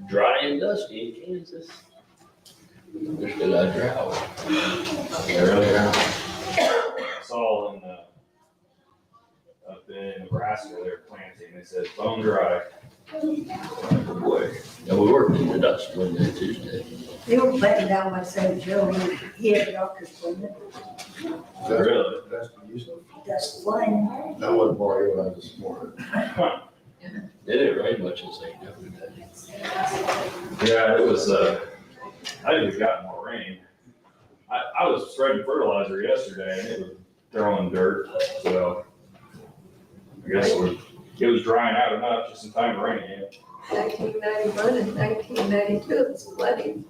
dry and dusty in Kansas. They're still got drought. They're really drought. I saw up in Nebraska, they're planting, they said bone dry. Oh boy. Yeah, we worked in the dust Monday, Tuesday. They were planting down by St. Joe, he had Yonkers, wasn't it? Really? That's the use of. That's flying. That wasn't part of it this morning. They didn't rain much in St. Joe today. Yeah, it was, I think we got more rain. I was spreading fertilizer yesterday and it was throwing dirt, so I guess it was drying out enough just in time to rain again. 1991 and 1992, it was flooding.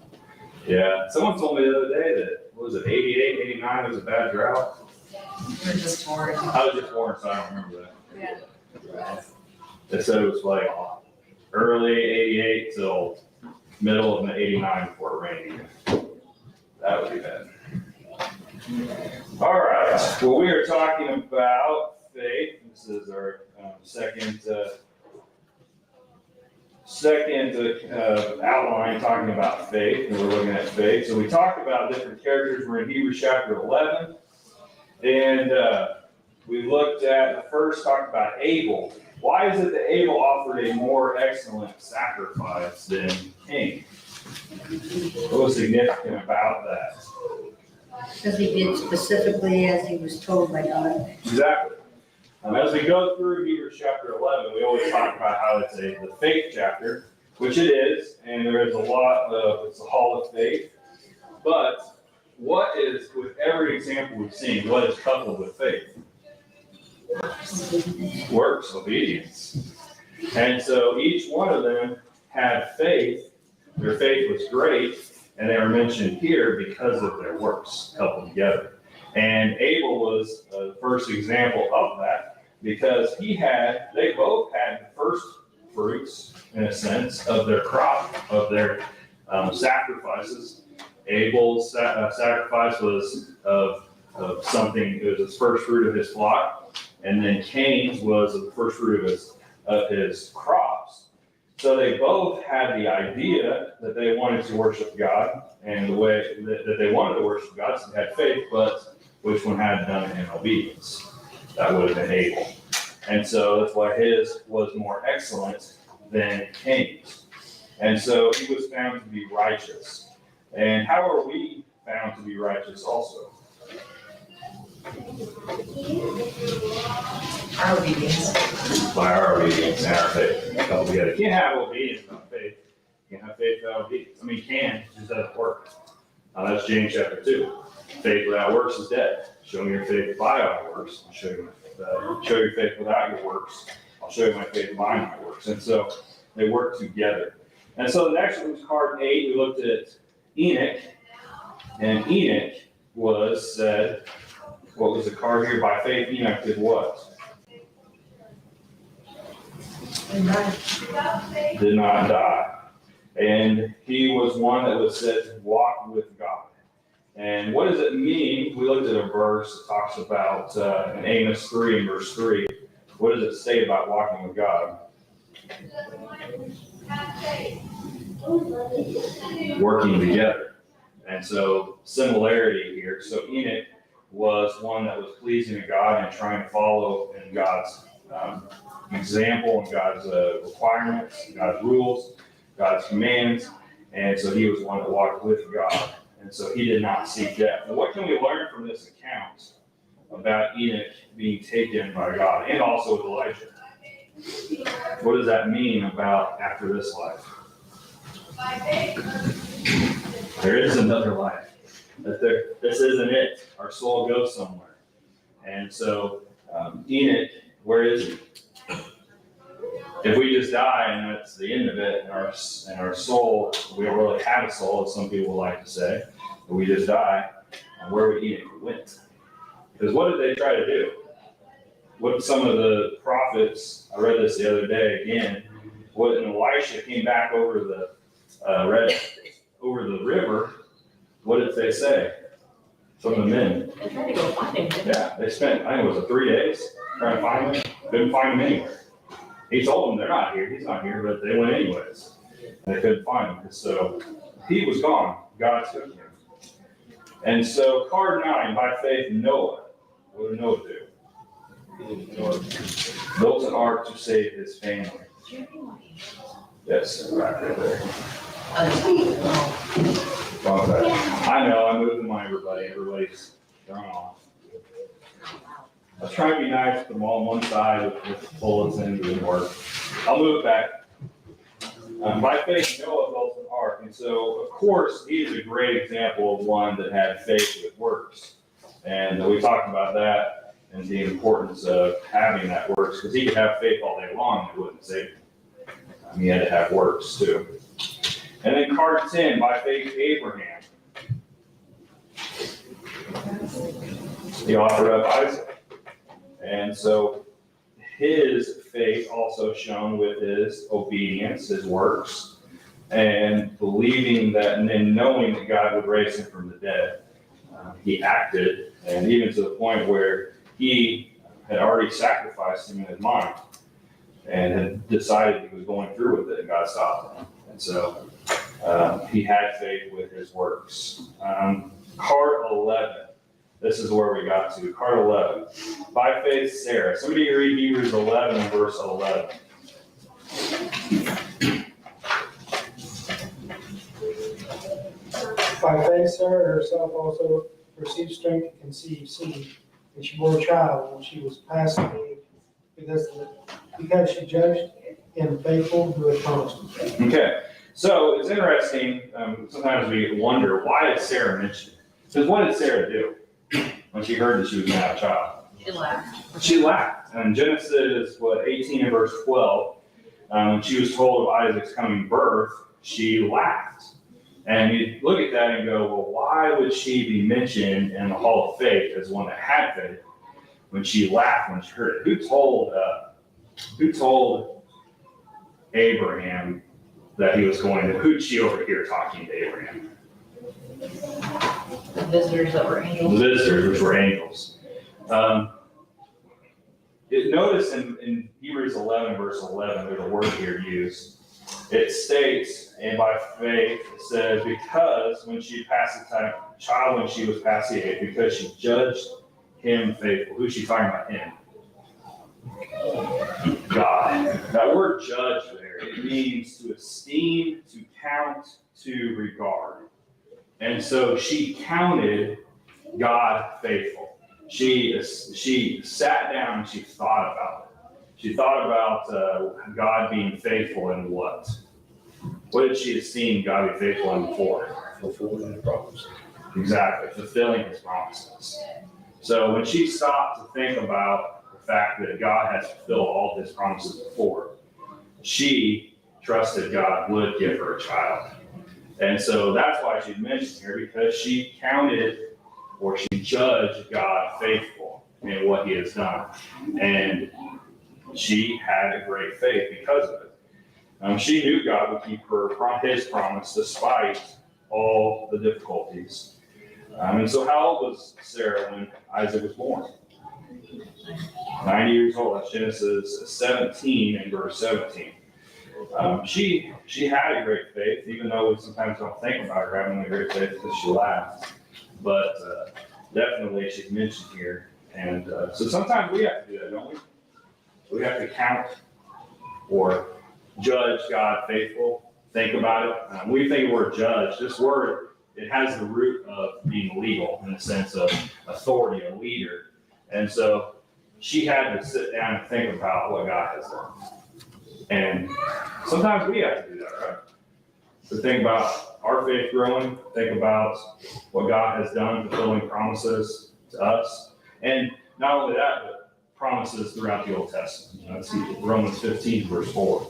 Yeah, someone told me the other day that, what was it, 88, 89 was a bad drought? You're just worried. I was just born, so I don't remember that. Yeah. They said it was like early 88 till middle of 89 before it rained again. That would be bad. All right, well, we are talking about faith. This is our second outline talking about faith, and we're looking at faith. So we talked about different characters. We're in Hebrews chapter 11, and we looked at the first, talked about Abel. Why is it that Abel offered a more excellent sacrifice than Cain? What was significant about that? Because he did specifically as he was told by God. Exactly. As we go through Hebrews chapter 11, we always talk about how it's the faith chapter, which it is, and there is it's a hall of faith. But what is, with every example we've seen, what is coupled with faith? Works, obedience. And so each one of them had faith. Their faith was great, and they were mentioned here because of their works coupled together. And Abel was the first example of that because they both had the first fruits, in a sense, of their crop, of their sacrifices. Abel's sacrifice was of something, it was his first fruit of his flock, and then Cain's was the first fruit of his crops. So they both had the idea that they wanted to worship God, and the way that they wanted to worship God, so they had faith, but which one had done it in obedience? That would have been Abel. And so that's why his was more excellent than Cain's. And so he was found to be righteous. And how are we found to be righteous also? Our obedience. By our obedience and our faith. Coupled together. You can't have obedience without faith. You can't have faith without obedience. I mean, you can, it just doesn't work. That's James chapter 2. Faith without works is dead. Show me your faith by our works. I'll show you your faith without your works. I'll show you my faith by my works. And so they work together. And so the next one was card 8. We looked at Enoch. And Enoch was said, what was the card here? By faith, Enoch did what? Did not die. And he was one that was said to walk with God. And what does it mean? We looked at a verse that talks about in Amos 3 and verse 3. What does it say about walking with God? Working together. And so similarity here. So Enoch was one that was pleasing to God and trying to follow in God's example and God's requirements, God's rules, God's commands. And so he was one that walked with God. And so he did not seek death. And what can we learn from this account about Enoch being taken by God and also with Elijah? What does that mean about after this life? There is another life. This isn't it. Our soul goes somewhere. And so Enoch, where is he? If we just die and that's the end of it, and our soul, we don't really have a soul, as some people like to say, but we just die, where would Enoch went? Because what did they try to do? What some of the prophets, I read this the other day again, when Elisha came back over the river, what did they say? Some of the men. They tried to go find him, didn't they? Yeah, they spent, I think it was 3 days trying to find him. Couldn't find him anywhere. He told them they're not here. He's not here, but they went anyways. They couldn't find him. And so he was gone. God took him. And so card 9, by faith, Noah. What did Noah do? Built an ark to save his family. Yes, right there. Wrong side. I know, I moved the mic, everybody. Everybody's thrown off. I was trying to be nice, put them all on one side with bullets in, it didn't work. I'll move it back. By faith, Noah built an ark. And so, of course, he is a great example of one that had faith with works. And we talked about that and the importance of having that works, because he could have faith all day long and it wouldn't save him. He had to have works too. And then card 10, by faith, Abraham. He offered up Isaac. And so his faith also shown with his obedience, his works, and believing that, and then knowing that God would raise him from the dead. He acted, and even to the point where he had already sacrificed him in his mind and had decided he was going through with it, and God stopped him. And so he had faith with his works. Card 11. This is where we got to. Card 11. By faith, Sarah. Somebody read Hebrews 11 and verse 11. By faith, Sarah herself also received strength to conceive seed, and she bore a child when she was past age, because she judged him faithful who had promised. Okay, so it's interesting. Sometimes we wonder, why did Sarah mention it? Because what did Sarah do when she heard that she was going to have a child? She laughed. She laughed. And Genesis, 18 and verse 12, when she was told of Isaac's coming birth, she laughed. And you look at that and go, well, why would she be mentioned in the Hall of Faith as one that had faith when she laughed when she heard it? Who told Abraham that he was going to, who'd she overhear talking to Abraham? The visitors that were angels. The visitors, which were angels. Notice in Hebrews 11, verse 11, there's a word here used. It states, and by faith, it says, because when she passed the time, child when she was past the age, because she judged him faithful. Who's she talking about? Him. God. That word judge there, it means to esteem, to count, to regard. And so she counted God faithful. She sat down and she thought about it. She thought about God being faithful in what? What did she esteem God be faithful in for? Fulfilling the promise. Exactly, fulfilling his promises. So when she stopped to think about the fact that God has fulfilled all of his promises before, she trusted God would give her a child. And so that's why she's mentioned here, because she counted or she judged God faithful in what he has done. And she had a great faith because of it. She knew God would keep his promise despite all the difficulties. And so how old was Sarah when Isaac was born? 90 years old. That's Genesis 17 and verse 17. She had a great faith, even though we sometimes don't think about her having a great faith because she laughed. But definitely she's mentioned here. And so sometimes we have to do that, don't we? We have to count or judge God faithful, think about it. When you think of the word judge, this word, it has the root of being legal in the sense of authority, a leader. And so she had to sit down and think about what God has done. And sometimes we have to do that, right? To think about our faith growing, think about what God has done, fulfilling promises to us. And not only that, but promises throughout the Old Testament. That's Romans 15, verse 4.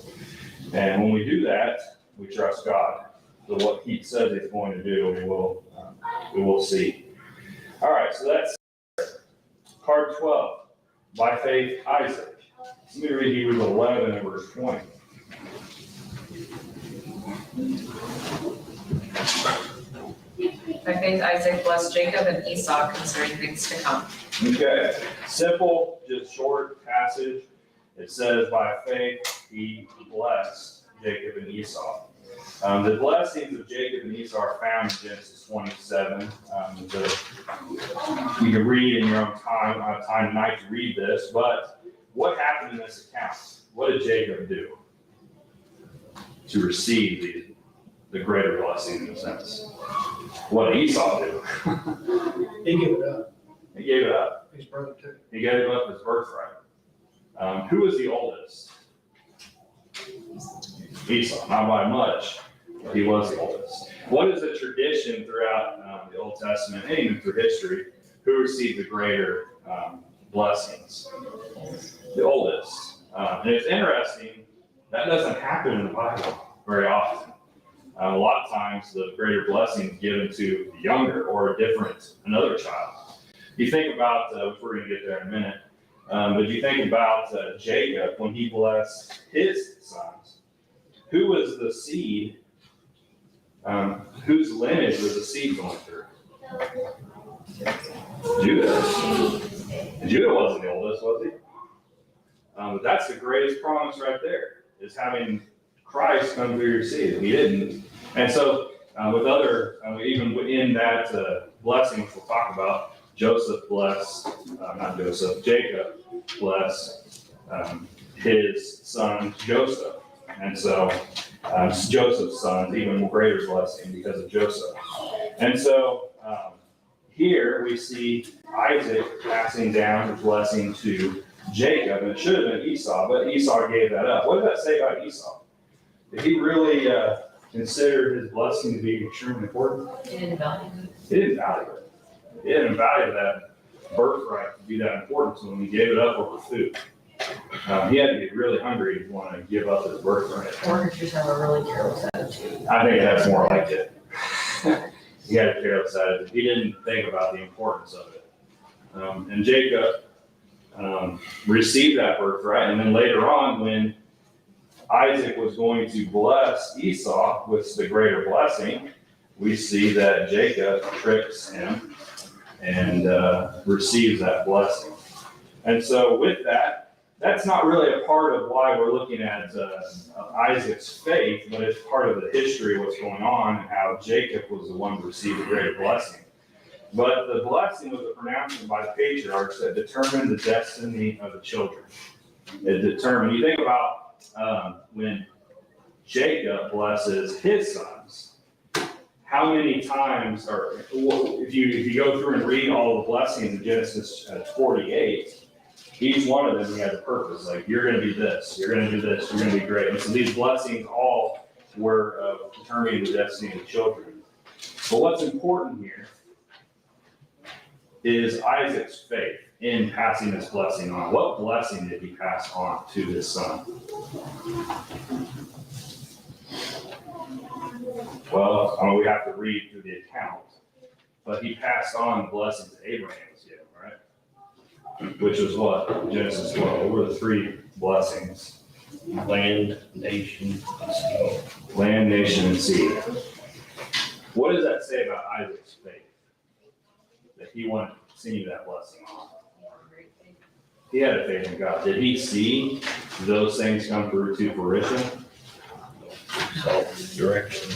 And when we do that, we trust God. So what he says he's going to do, we will see. All right, so that's card 12. By faith, Isaac. Let me read Hebrews 11 and verse 20. By faith, Isaac blessed Jacob and Esau concerning things to come. Okay, simple, just short passage. It says, by faith, he blessed Jacob and Esau. The blessings of Jacob and Esau are found in Genesis 27. You can read in your own time. I don't have time tonight to read this, but what happened in this account? What did Jacob do to receive the greater blessing in a sense? What did Esau do? He gave it up. He gave it up. His brother took it. He gave up his birthright. Who was the oldest? Esau, not by much, but he was the oldest. What is the tradition throughout the Old Testament and even through history? Who received the greater blessings? The oldest. And it's interesting, that doesn't happen in the Bible very often. A lot of times the greater blessing is given to the younger or another child. You think about, which we're going to get there in a minute, but you think about Jacob when he blessed his sons. Who was the seed? Whose lineage was the seed going through? Judah. And Judah wasn't the oldest, was he? But that's the greatest promise right there, is having Christ come through your seed. He didn't. And so with other, even within that blessing, which we'll talk about, Jacob blessed his son Joseph. And so Joseph's son, even greater blessing because of Joseph. And so here we see Isaac passing down the blessing to Jacob, and it should have been Esau, but Esau gave that up. What does that say about Esau? Did he really consider his blessing to be extremely important? He didn't value it. He didn't value it. He didn't value that birthright to be that important to him. He gave it up over food. He had to be really hungry to want to give up his birthright. Or just have a really careless attitude. I think that's more like it. He had a careless attitude. He didn't think about the importance of it. And Jacob received that birthright, and then later on, when Isaac was going to bless Esau with the greater blessing, we see that Jacob tricks him and receives that blessing. And so with that, that's not really a part of why we're looking at Isaac's faith, but it's part of the history of what's going on and how Jacob was the one to receive the greater blessing. But the blessing was a pronouncement by the patriarchs that determined the destiny of the children. It determined, you think about when Jacob blesses his sons, how many times, or if you go through and read all the blessings in Genesis 48, each one of them, he has a purpose. Like, you're going to be this, you're going to do this, you're going to be great. And so these blessings all were determining the destiny of the children. But what's important here is Isaac's faith in passing this blessing on. What blessing did he pass on to his son? Well, we have to read through the account, but he passed on the blessing to Abraham, right? Which was what? Genesis 12. What were the three blessings? Land, nation, and sea. Land, nation, and sea. What does that say about Isaac's faith? That he wanted to continue that blessing on. He had a faith in God. Did he see those things come through to fruition? Self-direction.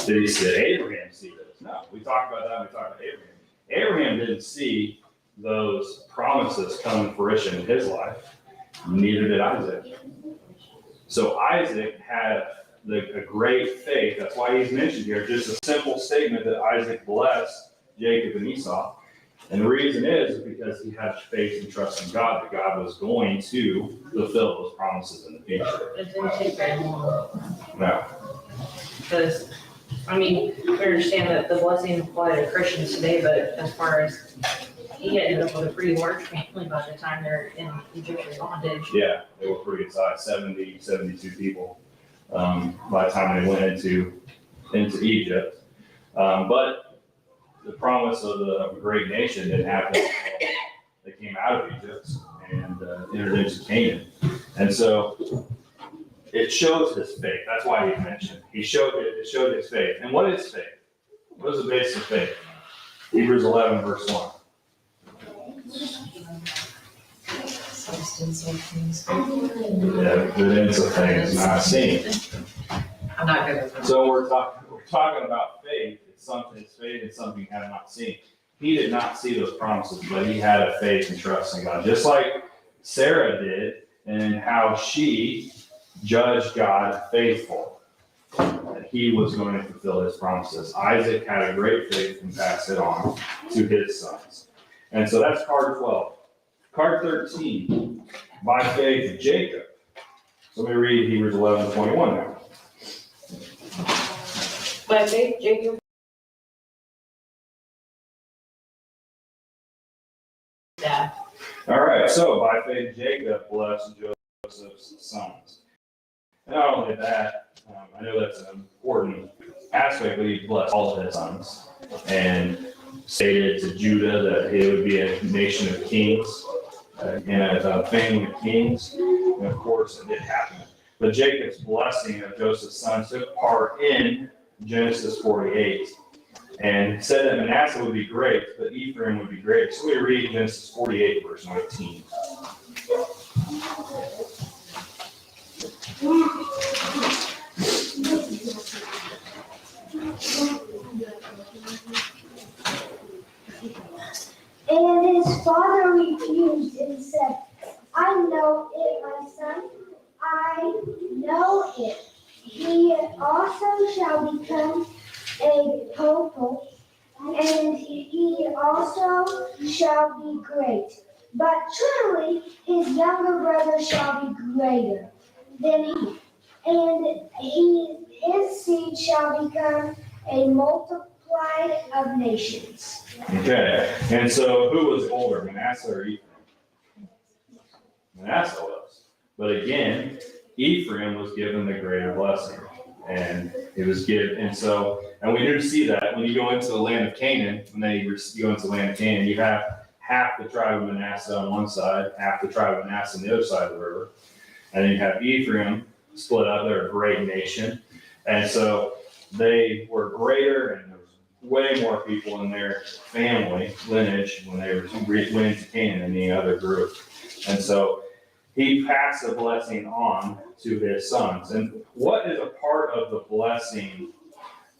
Did Abraham see this? No. We talked about that when we talked about Abraham. Abraham didn't see those promises come to fruition in his life. Neither did Isaac. So Isaac had a great faith. That's why he's mentioned here. Just a simple statement that Isaac blessed Jacob and Esau. And the reason is because he had faith and trust in God, that God was going to fulfill those promises in the future. It didn't take very long, No. because, we understand that the blessing applied to Christians today, but as far as he ended up with a pretty large family by the time they're in Egyptian bondage. Yeah, they were pretty good size, 70, 72 people, by the time they went into Egypt. But the promise of a great nation didn't happen until they came out of Egypt and entered into Canaan. And so it shows his faith. That's why he mentioned. It showed his faith. And what is faith? What is the basis of faith? Hebrews 11, verse 1. Substance of things. Yeah, evidence of things not seen. I'm not good with them. So we're talking about faith. It's something, it's faith, it's something he had not seen. He did not see those promises, but he had a faith and trust in God, just like Sarah did, and how she judged God faithful, that he was going to fulfill his promises. Isaac had a great faith and passed it on to his sons. And so that's card 12. Card 13, by faith, Jacob. So let me read Hebrews 11:21 now. By faith, Jacob. Yeah. All right, so by faith, Jacob blessed Joseph's sons. And not only that, I know that's an important aspect, but he blessed all of his sons and stated to Judah that it would be a nation of kings and a family of kings. And of course, it did happen. But Jacob's blessing of Joseph's sons took part in Genesis 48 and said that Manasseh would be great, but Ephraim would be great. So we read Genesis 48, verse 19. And his father refused and said, I know it, my son, I know it. He also shall become a people, and he also shall be great. But truly his younger brother shall be greater than he, and his seed shall become a multitude of nations. Okay, and so who was older, Manasseh or Ephraim? Manasseh was. But again, Ephraim was given the greater blessing. And it was given, and we do see that when you go into the land of Canaan, you go into the land of Canaan, you have half the tribe of Manasseh on one side, half the tribe of Manasseh on the other side of the river. And then you have Ephraim split up, they're a great nation. And so they were greater, and there was way more people in their family lineage when they went into Canaan than any other group. And so he passed the blessing on to his sons. And what is a part of the blessing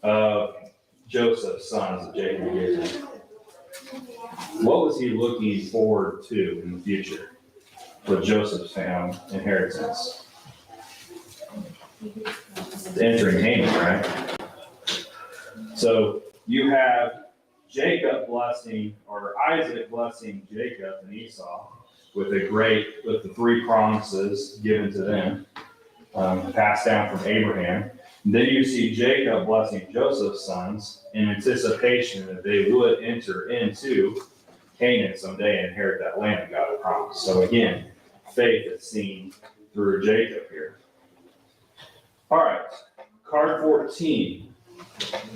of Joseph's sons that Jacob gave him? What was he looking forward to in the future with Joseph's inheritance? Entering Canaan, right? So you have Jacob blessing, or Isaac blessing Jacob and Esau with the three promises given to them, passed down from Abraham. And then you see Jacob blessing Joseph's sons in anticipation that they would enter into Canaan someday and inherit that land that God had promised. So again, faith is seen through Jacob here. All right, card 14.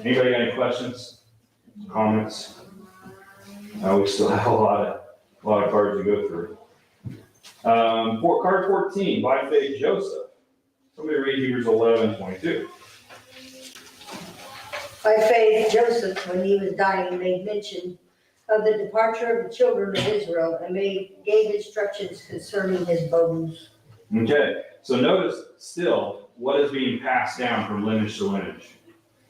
Anybody got any questions, comments? We still have a lot of cards to go through. For card 14, by faith, Joseph. Somebody read Hebrews 11:22. By faith, Joseph, when he was dying, made mention of the departure of the children of Israel and gave instructions concerning his bones. Okay, so notice still what is being passed down from lineage to lineage.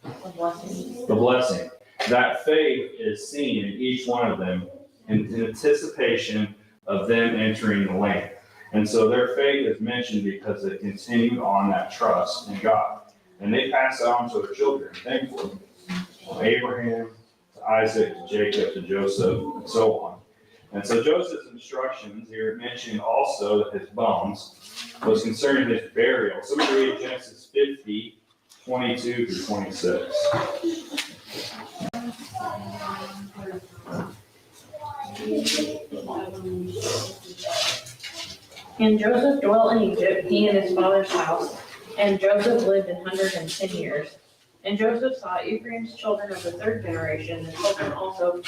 The blessing. The blessing. That faith is seen in each one of them in anticipation of them entering the land. And so their faith is mentioned because they continued on that trust in God. And they pass it on to their children, thankfully. From Abraham to Isaac to Jacob to Joseph and so on. And so Joseph's instructions here mention also that his bones was concerning his burial. So we read Genesis 50:22 through 26. And Joseph dwelt in Egypt, he and his father's house, and Joseph lived 110 years. And Joseph saw Ephraim's children of the third generation, the children also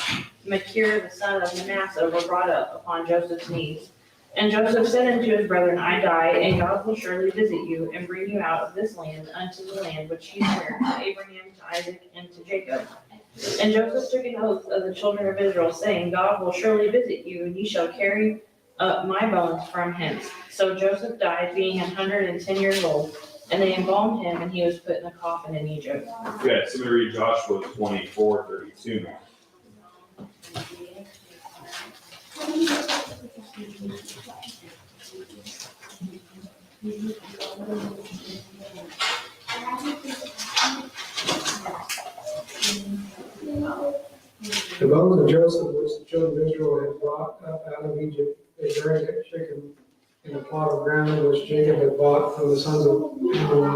Machir the son of Manasseh were brought up upon Joseph's knees. And Joseph said unto his brethren, I die, and God will surely visit you, and bring you out of this land unto the land which he sware to Abraham, to Isaac, and to Jacob. And Joseph took an oath of the children of Israel, saying, God will surely visit you, and ye shall carry up my bones from hence. So Joseph died, being 110 years old, And they embalmed him, and he was put in a coffin in Egypt. Okay, so we read Joshua 24:32 now. The bones of Joseph, which the children of Israel had brought up out of Egypt, they buried at Shechem in a plot of ground which Jacob had bought from the sons of Hamor,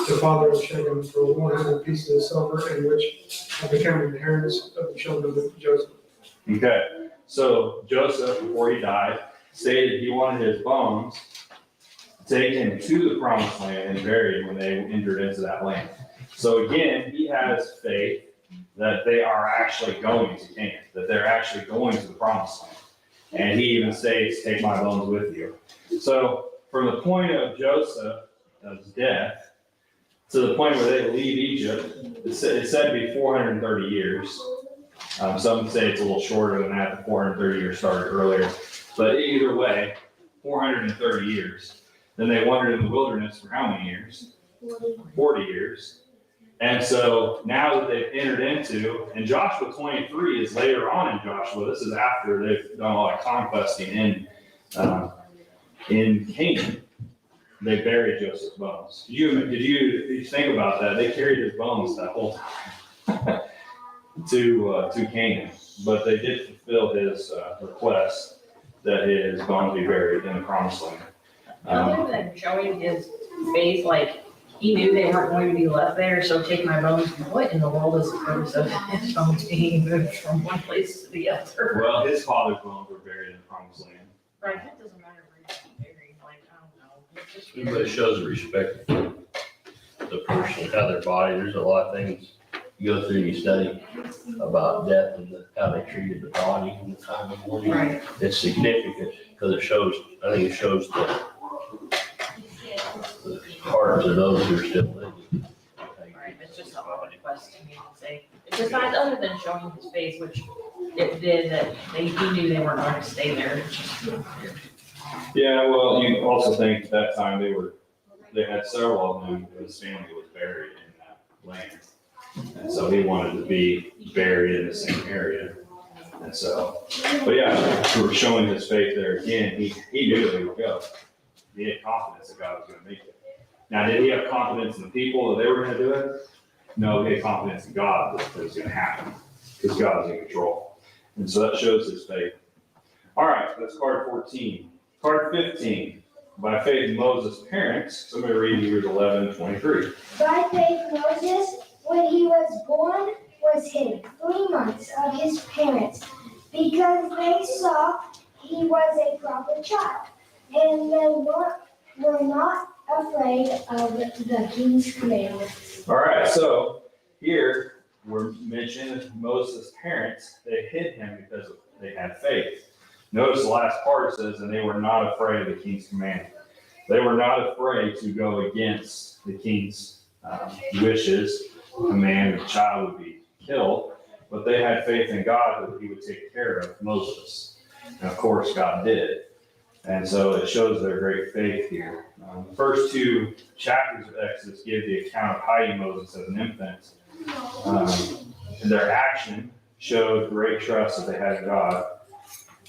the father of Shechem, for 100 pieces of silver, and which had become inheritance of the children of Joseph. Okay, so Joseph, before he died, stated he wanted his bones taken to the promised land and buried when they entered into that land. So again, he has faith that they are actually going to Canaan, that they're actually going to the promised land. And he even states, take my bones with you. So from the point of Joseph's death to the point where they leave Egypt, it said to be 430 years. Some say it's a little shorter than that, the 430 years started earlier. But either way, 430 years. Then they wandered in the wilderness for how many years? 40 years. And so now that they've entered into, and Joshua 23 is later on in Joshua, this is after they've done a lot of conquesting in Canaan, they buried Joseph's bones. Did you think about that? They carried his bones that whole time to Canaan, but they did fulfill his request that his bones be buried in the promised land. Other than showing his faith, like, he knew they weren't going to be left there, so take my bones. What in the world is the purpose of his bones being moved from one place to the other? Well, his father's bones were buried in the promised land. Right, it doesn't matter where he's buried, like, I don't know. It's just But it weird. shows respect for the person, how their body, there's a lot of things you go through and you study about death and how they treated the body in the time of mourning. Right. It's significant because it shows, I think it shows the hearts of those who are still living. Right, it's just a odd request to me to say. It's just not, other than showing his face, which it did, that he knew they weren't going to stay there. It's just weird. Yeah, well, you also think at that time they had several of them, his family was buried in that land. And so he wanted to be buried in the same area. And so, but yeah, for showing his faith there again, he knew they would go. He had confidence that God was going to make it. Now, did he have confidence in the people that they were going to do it? No, he had confidence in God that it was going to happen because God was in control. And so that shows his faith. All right, that's card 14. Card 15. By faith, Moses' parents. Somebody read Hebrews 11:23. By faith, Moses, when he was born, was hidden 3 months of his parents, because they saw he was a proper child, and they were not afraid of the king's commandments. All right, so here we're mentioning Moses' parents. They hid him because they had faith. Notice the last part says, and they were not afraid of the king's command. They were not afraid to go against the king's wishes, command that the child would be killed, but they had faith in God that he would take care of Moses. And of course, God did. And so it shows their great faith here. The first 2 chapters of Exodus give the account of hiding Moses as an infant. And their action showed great trust that they had in God.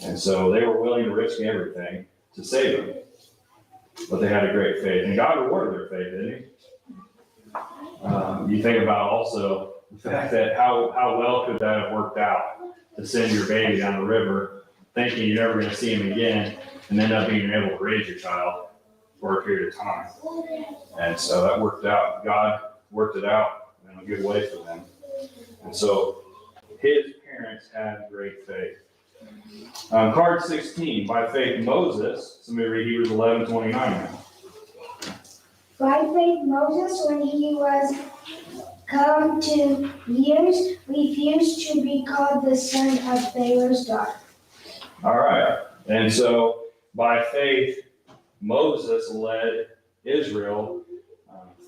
And so they were willing to risk everything to save him. But they had a great faith. And God rewarded their faith, didn't he? You think about also the fact that how well could that have worked out to send your baby down the river thinking you're never going to see him again and end up being able to raise your child for a period of time. And so that worked out. God worked it out in a good way for them. And so his parents had great faith. Card 16, by faith Moses. Somebody read Hebrews 11:29 now. By faith, Moses, when he was come to years, refused to be called the son of Pharaoh's daughter. All right. And so by faith, Moses led Israel,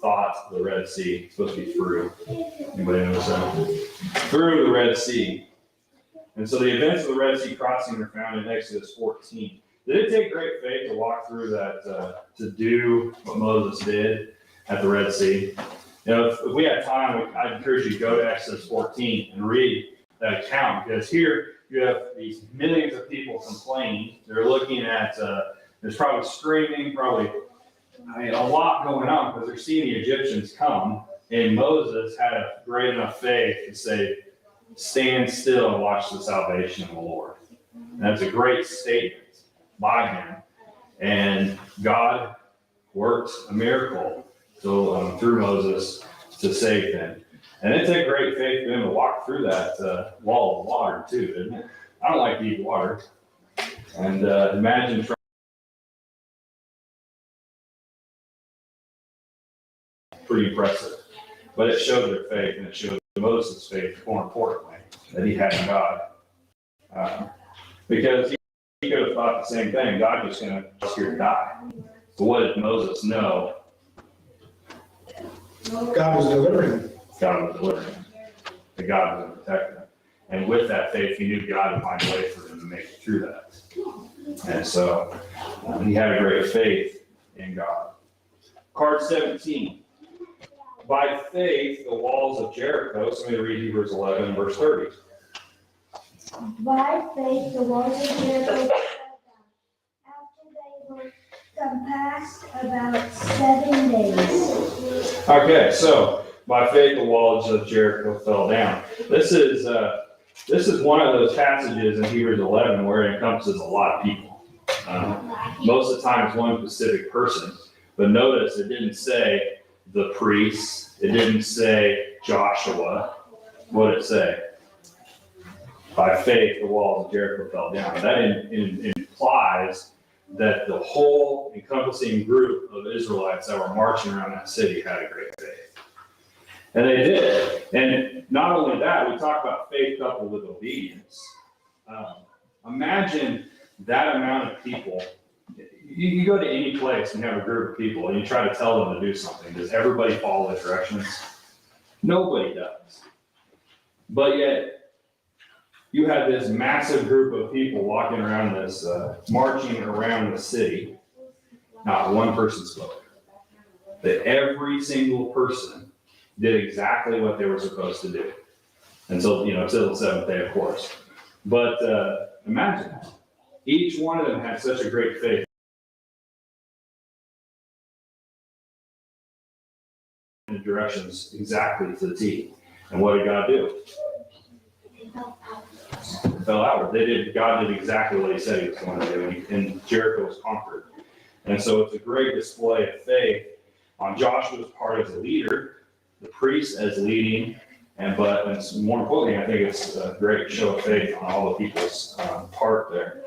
thought the Red Sea. It's supposed to be through. Anybody notice that? Through the Red Sea. And so the events of the Red Sea crossing are found in Exodus 14. did it take great faith to walk through that, to do what Moses did at the Red Sea? You know, if we had time, I'd encourage you to go to Exodus 14 and read that account, because here you have these millions of people complaining. They're looking at, there's probably screaming, a lot going on, because they're seeing the Egyptians come. And Moses had a great enough faith to say, stand still and watch the salvation of the Lord. And that's a great statement by him. And God worked a miracle through Moses to save them. And it took great faith for them to walk through that wall of water too, didn't it? I don't like deep water. And imagine trying. Pretty impressive. But it showed their faith, and it showed Moses' faith, more importantly, that he had in God. Because he could have thought the same thing. God was going to just here to die. But what did Moses know? God was delivering. God was delivering him. That God was going to protect him. And with that faith, he knew God would find a way for him to make it through that. And so he had a great faith in God. Card 17. By faith, the walls of Jericho, somebody read Hebrews 11, verse 30. By faith, the walls of Jericho fell down after they were compassed about 7 days. Okay, so by faith, the walls of Jericho fell down. This is one of those passages in Hebrews 11 where it encompasses a lot of people. Most of the time, it's one specific person. But notice it didn't say the priests. It didn't say Joshua. What did it say? By faith, the walls of Jericho fell down. That implies that the whole encompassing group of Israelites that were marching around that city had a great faith. And they did. And not only that, we talk about faith coupled with obedience. Imagine that amount of people. You go to any place and you have a group of people and you try to tell them to do something. Does everybody follow the directions? Nobody does. But yet, you had this massive group of people walking around this, marching around the city. Not one person spoke. That every single person did exactly what they were supposed to do. Until the seventh day, of course. But imagine that. Each one of them had such a great faith. In the directions exactly to the T. And what did God do? Fell outward. God did exactly what he said he was going to do, and Jericho was conquered. And so it's a great display of faith on Joshua's part as a leader, the priests as leading, and more importantly, I think it's a great show of faith on all the people's part there.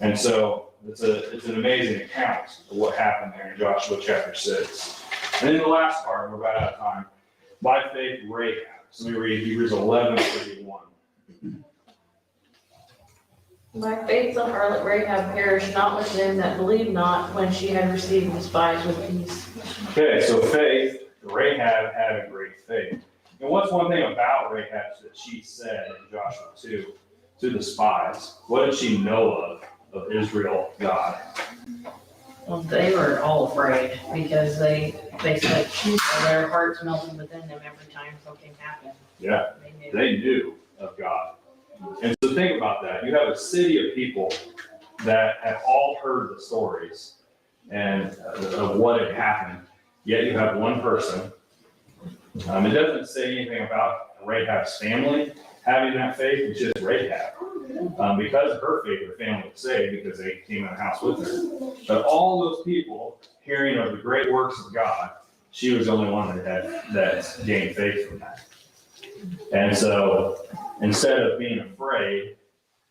And so it's an amazing account of what happened there in Joshua chapter 6. And then the last part, we're about out of time. By faith, Rahab. So we read Hebrews 11:31. By faith the harlot Rahab perished not with them that believed not, when she had received the spies with peace. Okay, so faith, Rahab had a great faith. And what's one thing about Rahab that she said in Joshua 2 to the spies? What did she know of Israel, God? Well, they were all afraid because they said their hearts melted within them every time something happened. Yeah, they knew of God. And so think about that. You have a city of people that have all heard the stories and of what had happened, yet you have one person. It doesn't say anything about Rahab's family having that faith. It's just Rahab. Because of her faith, her family was saved because they came in the house with her. But all those people hearing of the great works of God, she was the only one that gained faith from that. And so instead of being afraid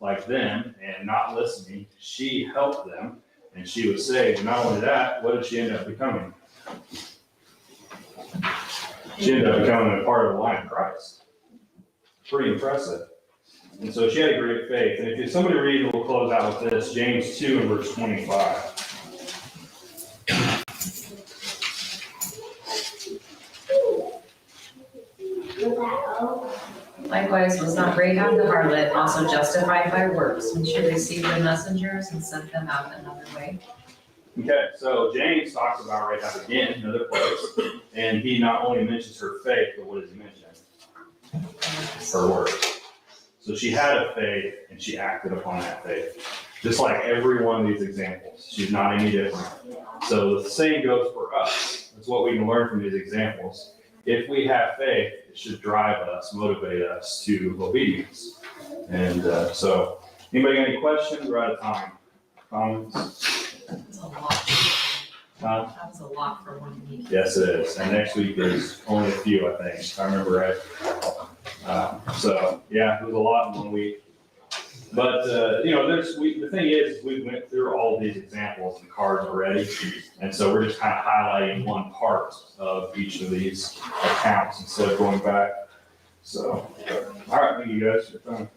like them and not listening, she helped them and she was saved. And not only that, what did she end up becoming? She ended up becoming a part of the line of Christ. Pretty impressive. And so she had a great faith. And if somebody read, we'll close out with this, James 2 and verse 25. Likewise, was not Rahab the harlot also justified by works when she received the messengers and sent them out another way? Okay, so James talks about Rahab again, in another place, and he not only mentions her faith, but what does he mention? Her works. So she had a faith and she acted upon that faith. Just like every one of these examples, she's not any different. So the same goes for us. That's what we can learn from these examples. If we have faith, it should drive us, motivate us to obedience. And so, anybody got any questions? We're out of time. Comments? That's a lot. Huh? That was a lot for one week. Yes, it is. And next week there's only a few, I think, if I remember right. So, yeah, it was a lot in 1 week. But, the thing is, we went through all of these examples and cards already. And so we're just kind of highlighting one part of each of these accounts instead of going back. So, all right, thank you guys for your time.